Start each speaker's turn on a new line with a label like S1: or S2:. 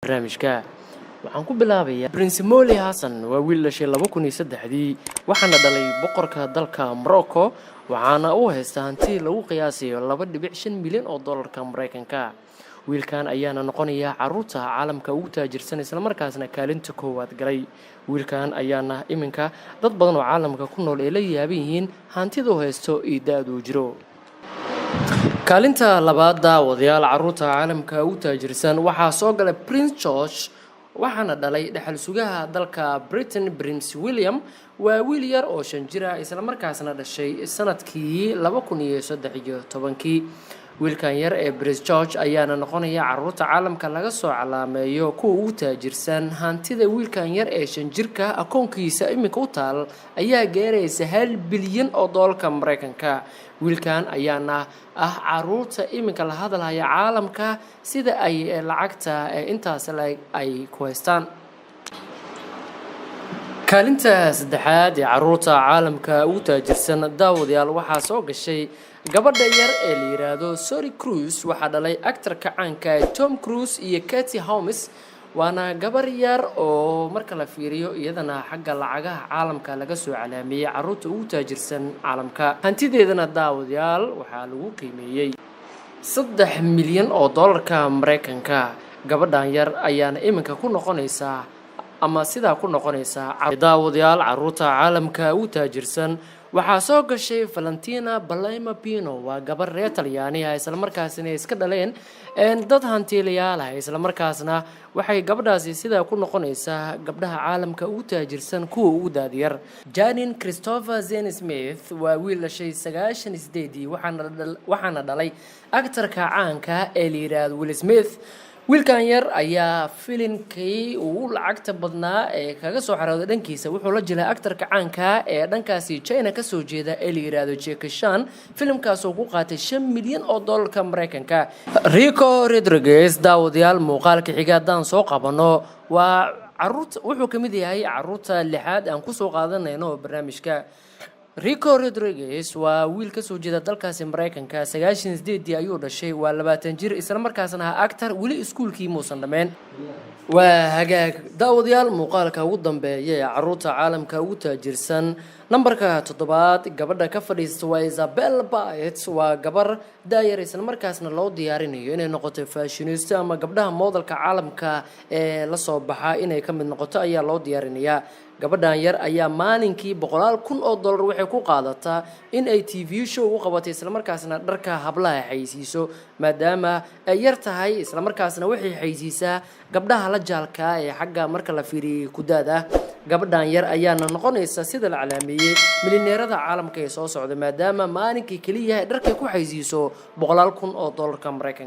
S1: barnaamijka. Waxaan ku bilaabayaa Prince Moulay Hassan waa wiil dhashay 2003 waxaana dhalay boqorka dalka Morocco waxaana uu haystaa hanti lagu qiyaasayo 2.5 milyan oo dollarka Mareykanka. wiilkan ayaana noqonaya caruurta caalamka ugu taajirsan isla markaasna kaalinta koowaad galay. wiilkan ayaana iminka dad badan oo caalamka ku nool ee la yaaban yihiin hantida uu haysto iyo da'da uu jiro. kaalinta labaad daawadayaal caruurta caalamka ugu taajirsan waxaa soo galay Prince George waxaana dhalay dhaxal sugaha dalka Britain Prince William waa wiil yar oo 5 jir ah isla markaasna dhashay sanadkii 2013. wiilkan yar ee Prince George ayaana noqonaya caruurta caalamka laga soo calaameeyo kuwa ugu taajirsan. hantida wiilkan yar ee 5 jirka akoonkiisa iminka u taal ayaa gaaraysa 1 bilyan oo dollarka Mareykanka. wiilkan ayaana ah caruurta iminka la hadalaya caalamka sida ay lacagta intaas ay ku haystaan. kaalinta saddexaad ee caruurta caalamka ugu taajirsan daawadayaal waxaa soo gashay gabadha yar ee la yiraahdo Suri Cruise waxaa dhalay actor-ka caanka Tom Cruise iyo Katie Holmes waana gabar yar oo marka la fiiriyo iyadana xagga lacagaha caalamka laga soo calaameeyay caruurta ugu taajirsan caalamka. hantideedana daawadayaal waxaa lagu qiimeeyay 3 milyan oo dollarka Mareykanka. gabadhan yar ayaana iminka ku noqonaysa ama sidaa ku noqonaysa daawadayaal caruurta caalamka ugu taajirsan waxaa soo gashay Valentina Palma Pino waa gabar reer Talyaani ah isla markaasna iska dhaleen dad hantiilayaal ah isla markaasna waxay gabadhaasi sidaa ku noqonaysaa gabdhaha caalamka ugu taajirsan kuwa ugu daadiyar. Janine Christopher Zane Smith waa wiil dhashay 98 waxaana dhalay actor-ka caanka ee la yiraahdo Will Smith. wiilkan yar ayaa filimkii ugu lacagta badnaa ee kaga soo xarooday dhankiisa wuxuu la jilay actor-ka caanka ee dhankaasi China ka soo jeeda ee la yiraahdo Jackie Chan. filimkaas oo ku qaatay 5 milyan oo dollarka Mareykanka. Rico Rodriguez daawadayaal muuqaalka xiga hadaan soo qabano waa caruurta wuxuu kamid yahay caruurta lixaad aan ku soo qaadanayno barnaamijka. Rico Rodriguez waa wiil ka soo jeeda dalkaasi Mareykanka 98 ayuu dhashay waa 20 jir isla markaasna ah actor wali iskuulkii muusan dhameen. waa hagaag daawadayaal muuqaalka ugu dambeeya ee caruurta caalamka ugu taajirsan nambarka 7 gabadha ka fadhiista waa Isabel Baet waa gabar daayar isla markaasna loo diyaarinayo inay noqoto fashionista ama gabdhaha modelka caalamka ee la soo baxa inay ka mid noqoto ayaa loo diyaarinayaa. gabadhan yar ayaa maalinkii $100,000 waxay ku qaadataa in ay TV show u qabato isla markaasna dharka hablaha xayisiiso maadaama ay yar tahay isla markaasna waxay xayisiisaa gabdhaha la jaalka ee xagga marka la fiiriyo ku daada. gabadhan yar ayaana noqonaysa sida la calaameeyay milyaneerada caalamka ee soo socda maadaama maalinkii kaliya dharka ku xayisiiso $100,000 Mareykanka.